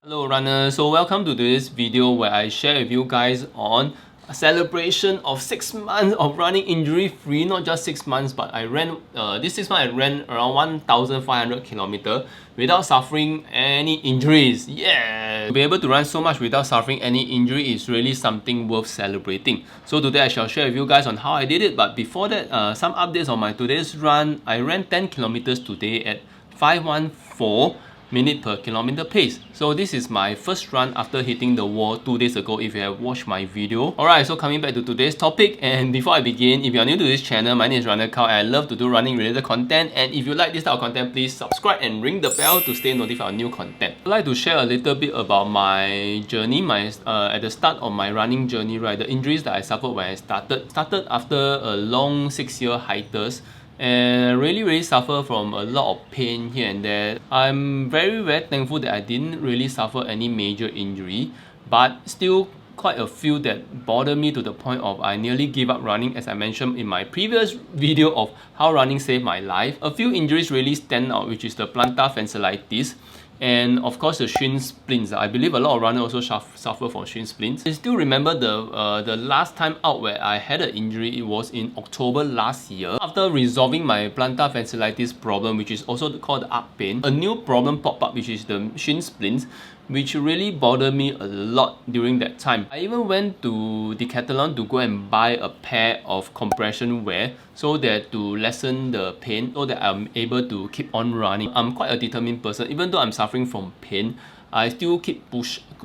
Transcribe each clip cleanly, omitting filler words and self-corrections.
Hello runners, so welcome to this video where I share with you guys on a celebration of 6 months of running injury free. Not just 6 months, but I ran this 6 months I ran around 1,500 kilometers without suffering any injuries. Yeah! To be able to run so much without suffering any injury is really something worth celebrating. So today I shall share with you guys on how I did it, but before that, some updates on my today's run. I ran 10 kilometers today at 514 minute per kilometer pace. So this is my first run after hitting the wall 2 days ago if you have watched my video. Alright, so coming back to today's topic, and before I begin, if you are new to this channel, my name is Runner Cow and I love to do running related content, and if you like this type of content, please subscribe and ring the bell to stay notified of new content. I'd like to share a little bit about my journey, at the start of my running journey, right? The injuries that I suffered when I started after a long 6-year hiatus, and I really suffer from a lot of pain here and there. I'm very thankful that I didn't really suffer any major injury, but still quite a few that bother me to the point of I nearly give up running, as I mentioned in my previous video of how running saved my life. A few injuries really stand out, which is the plantar fasciitis and of course the shin splints. I believe a lot of runners also suffer from shin splints. I still remember the last time out where I had an injury. It was in October last year. After resolving my plantar fasciitis problem, which is also called the arc pain, a new problem popped up, which is the shin splints, which really bothered me a lot during that time. I even went to Decathlon to go and buy a pair of compression wear so that to lessen the pain, so that I'm able to keep on running. I'm quite a determined person. Even though I'm suffering from pain, I still keep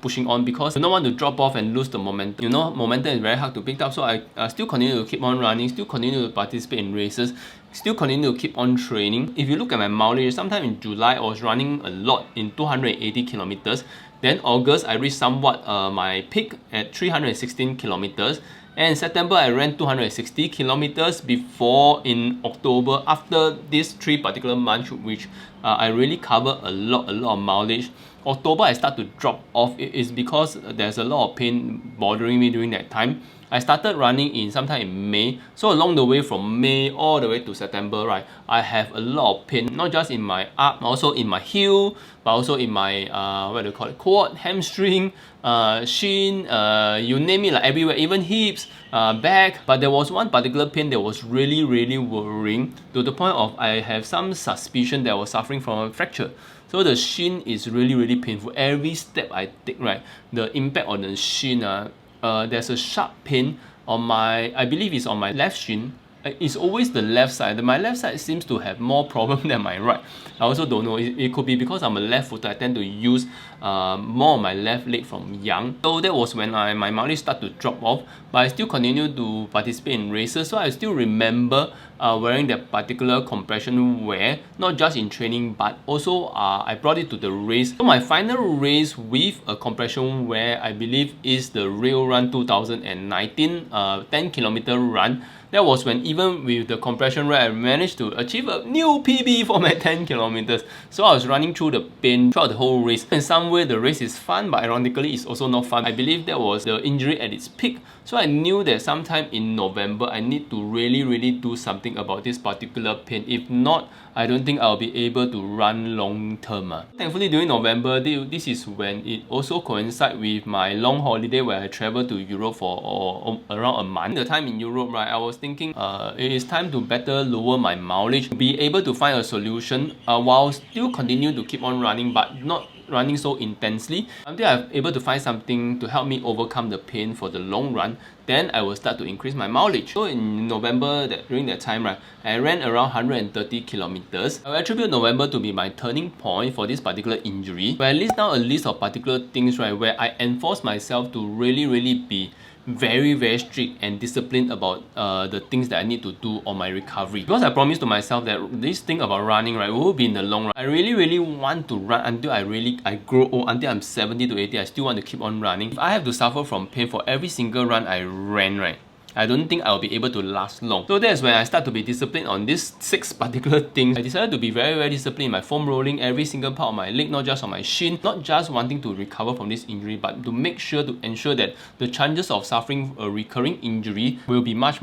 pushing on because I don't want to drop off and lose the momentum. You know, momentum is very hard to pick up, so I still continue to keep on running, still continue to participate in races, still continue to keep on training. If you look at my mileage, sometime in July I was running a lot in 280 kilometers. Then August I reached somewhat my peak at 316 kilometers. And in September I ran 260 kilometers before in October, after these 3 particular months, which I really cover a lot of mileage. October I start to drop off. It is because there's a lot of pain bothering me during that time. I started running in sometime in May, so along the way from May all the way to September, right, I have a lot of pain, not just in my arm, also in my heel, but also in my what do you call it, quad, hamstring, shin, you name it, like everywhere, even hips, back. But there was one particular pain that was really worrying, to the point of I have some suspicion that I was suffering from a fracture. So the shin is really painful. Every step I take, right, the impact on the shin, there's a sharp pain on my, I believe it's on my left shin. It's always the left side. My left side seems to have more problem than my right. I also don't know. It could be because I'm a left footer. I tend to use more of my left leg from young. So that was when my mileage started to drop off. But I still continue to participate in races. So I still remember wearing that particular compression wear, not just in training, but also I brought it to the race. So my final race with a compression wear, I believe, is the Rail Run 2019 10 kilometer run. That was when, even with the compression wear, I managed to achieve a new PB for my 10 kilometers. So I was running through the pain throughout the whole race. In some way the race is fun, but ironically it's also not fun. I believe that was the injury at its peak. So I knew that sometime in November I need to really do something about this particular pain. If not, I don't think I'll be able to run long term. Thankfully during November, this is when it also coincides with my long holiday where I traveled to Europe for around a month. The time in Europe, right, I was thinking it is time to better lower my mileage, be able to find a solution while still continue to keep on running, but not running so intensely, until I'm able to find something to help me overcome the pain for the long run. Then I will start to increase my mileage. So in November, during that time, right, I ran around 130 kilometers. I attribute November to be my turning point for this particular injury, where I list down a list of particular things, right, where I enforce myself to really be very strict and disciplined about the things that I need to do on my recovery. Because I promised to myself that this thing about running, right, will be in the long run. I really want to run until I grow old, until I'm 70 to 80. I still want to keep on running. If I have to suffer from pain for every single run I ran, right, I don't think I'll be able to last long. So that's when I start to be disciplined on these 6 particular things. I decided to be very disciplined in my foam rolling every single part of my leg, not just on my shin, not just wanting to recover from this injury, but to make sure to ensure that the chances of suffering a recurring injury will be much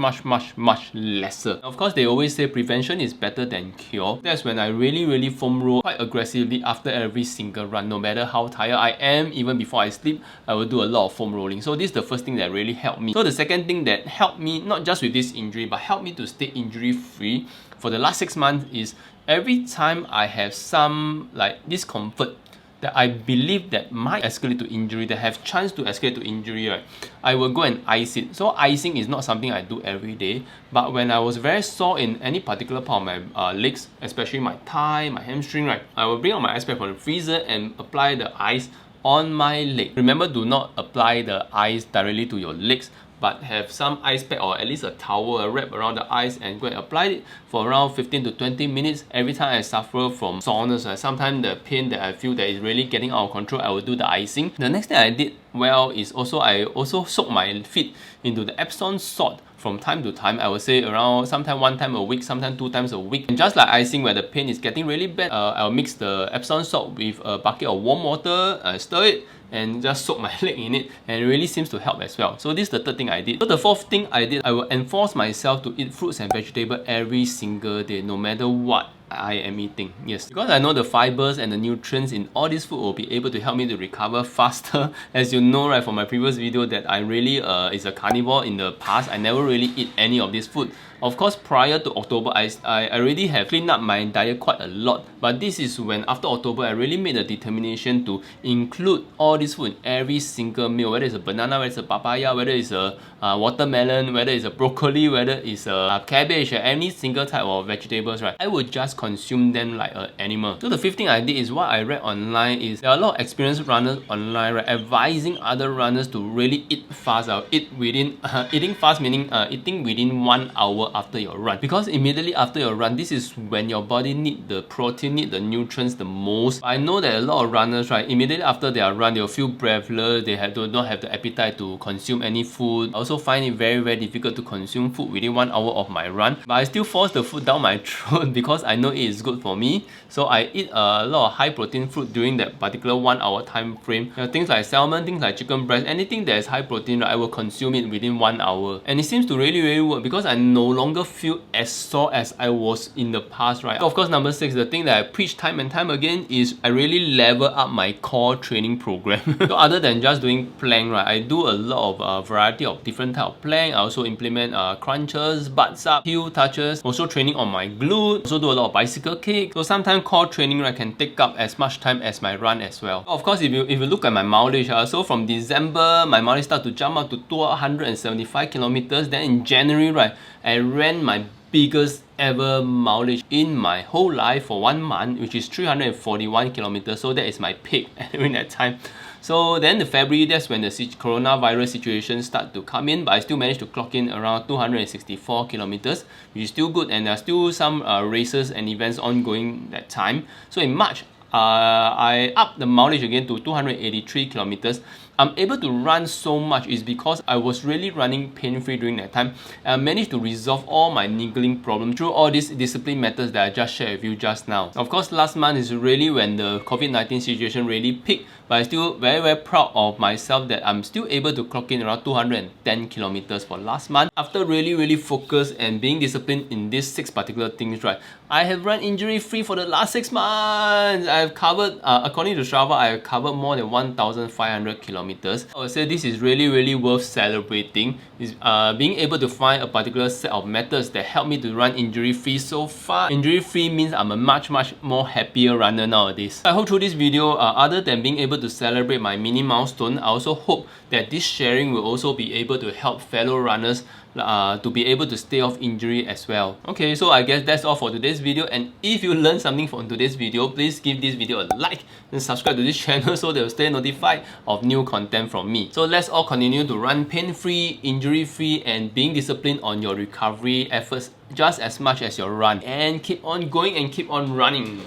lesser. Of course, they always say prevention is better than cure. That's when I really foam roll quite aggressively after every single run. No matter how tired I am, even before I sleep, I will do a lot of foam rolling. So this is the first thing that really helped me. So the second thing that helped me, not just with this injury, but helped me to stay injury free for the last 6 months, is every time I have some like discomfort that I believe that might escalate to injury, that have chance to escalate to injury, right, I will go and ice it. So icing is not something I do every day, but when I was very sore in any particular part of my legs, especially my thigh, my hamstring, right, I will bring out my ice pack from the freezer and apply the ice on my leg. Remember, do not apply the ice directly to your legs, but have some ice pack or at least a towel wrap around the ice and go and apply it for around 15 to 20 minutes. Every time I suffer from soreness, sometimes the pain that I feel that is really getting out of control, I will do the icing. The next thing I did well is I also soak my feet into the Epsom salt from time to time. I would say around sometimes 1 time a week, sometimes 2 times a week. And just like icing, where the pain is getting really bad, I'll mix the Epsom salt with a bucket of warm water, stir it, and just soak my leg in it, and it really seems to help as well. So this is the third thing I did. So the fourth thing I did, I will enforce myself to eat fruits and vegetables every single day, no matter what I am eating. Yes, because I know the fibers and the nutrients in all this food will be able to help me to recover faster. As you know, right, from my previous video, that I really is a carnivore in the past. I never really eat any of this food. Of course, prior to October, I already have cleaned up my diet quite a lot. But this is when, after October, I really made a determination to include all this food in every single meal. Whether it's a banana, whether it's a papaya, whether it's a watermelon, whether it's a broccoli, whether it's a cabbage, any single type of vegetables, right, I would just consume them like an animal. So the fifth thing I did is what I read online is there are a lot of experienced runners online, right, advising other runners to really eat fast. Eat within eating fast meaning eating within 1 hour after your run, because immediately after your run, this is when your body need the protein, need the nutrients the most. I know that a lot of runners, right, immediately after their run, they'll feel breathless, they do not have the appetite to consume any food. I also find it very difficult to consume food within 1 hour of my run, but I still force the food down my throat because I know it is good for me. So I eat a lot of high protein food during that particular 1 hour time frame. Things like salmon, things like chicken breast, anything that is high protein, right, I will consume it within 1 hour. And it seems to really work, because I no longer feel as sore as I was in the past, right? So of course, number 6, the thing that I preach time and time again is I really level up my core training program. So other than just doing plank, right, I do a lot of variety of different type of plank. I also implement crunches, butts up, heel touches, also training on my glute, also do a lot of bicycle kick. So sometimes core training, right, can take up as much time as my run as well. Of course, if you look at my mileage, so from December, my mileage started to jump up to 275 kilometers. Then in January, right, I ran my biggest ever mileage in my whole life for 1 month, which is 341 kilometers. So that is my peak during that time. So then the February, that's when the coronavirus situation start to come in, but I still managed to clock in around 264 kilometers, which is still good, and there are still some races and events ongoing that time. So in March, I upped the mileage again to 283 kilometers. I'm able to run so much is because I was really running pain-free during that time. I managed to resolve all my niggling problems through all these discipline methods that I just shared with you just now. Of course, last month is really when the COVID-19 situation really peaked, but I'm still very proud of myself that I'm still able to clock in around 210 kilometers for last month. After really focused and being disciplined in these 6 particular things, right, I have run injury-free for the last 6 months. I've covered, according to Strava, I have covered more than 1,500 kilometers. I would say this is really worth celebrating. Is being able to find a particular set of methods that help me to run injury-free so far. Injury-free means I'm a much more happier runner nowadays. I hope through this video, other than being able to celebrate my mini milestone, I also hope that this sharing will also be able to help fellow runners to be able to stay off injury as well. Okay, so I guess that's all for today's video, and if you learned something from today's video, please give this video a like and subscribe to this channel so they'll stay notified of new content from me. So let's all continue to run pain-free, injury-free, and being disciplined on your recovery efforts just as much as your run, and keep on going and keep on running.